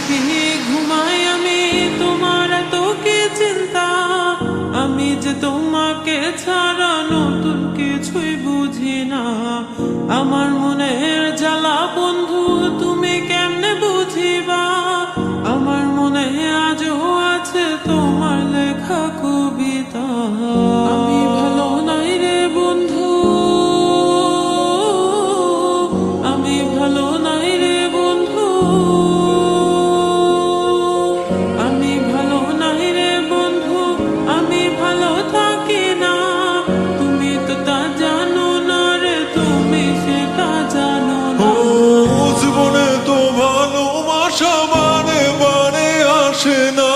কি ঘুমাই আমি, তোমার এত কি চিন্তা। আমি যে তোমাকে ছাড়া নতুন কিছুই বুঝি না। আমার মনের জ্বালা বন্ধু তুমি কেমনে বুঝিবা। আমার মনে আজও আছে তোমার লেখা কবিতা। আমি ভালো নাই রে বন্ধু, আমি ভালো নাই রে বন্ধু, আমি ভালো নাই রে বন্ধু, আমি ভালো থাকি না। তুমি তো তা জানো না রে, তুমি সেটা জানো না। জীবনে তো ভালোবাসা বারে বারে আসে না।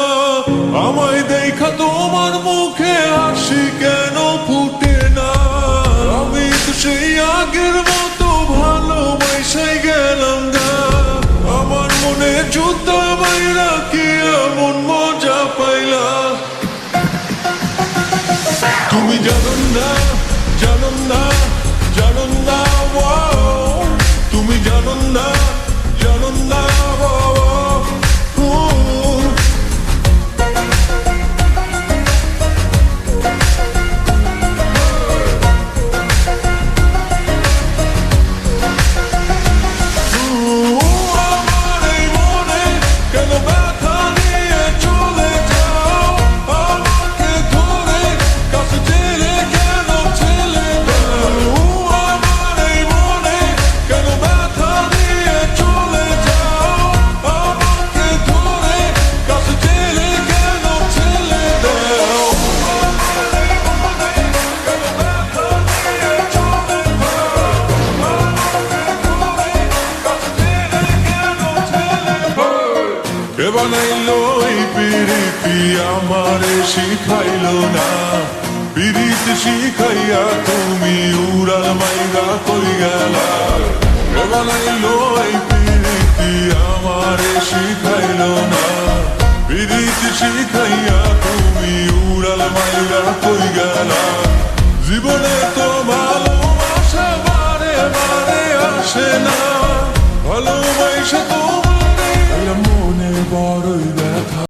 আমায় দেখা তোমার মুখে হাসি কেন ফুটে না। আমি তো সেই আগের মতো ভালোবাসাই গেলাম না। আমার মনে জুতা বাইরা কি এমন মজা পাইলা। তুমি জানো না, জানো না, জানো না, তুমি জানো না, জানো না, আমার এই মনে কেন ব্যথা নিয়ে চলে যাও। আমাকে ধরে কাছে টেনে কেন ছেলে দাও। আমার এই মনে কেন ব্যথা নিয়ে চলে যাও। আমাকে ধরে কাছে টেনে কেন ছেলে দাও। আমার এই মনে কেন ব্যথা নিয়ে চলে যাও। কে বানাইলো এই পিরিতি আমারে শিখাইলো না। পিরিতি শিখাইয়া তুমি উড়াল মাইরা কই গেলা। কে বানাইলো এই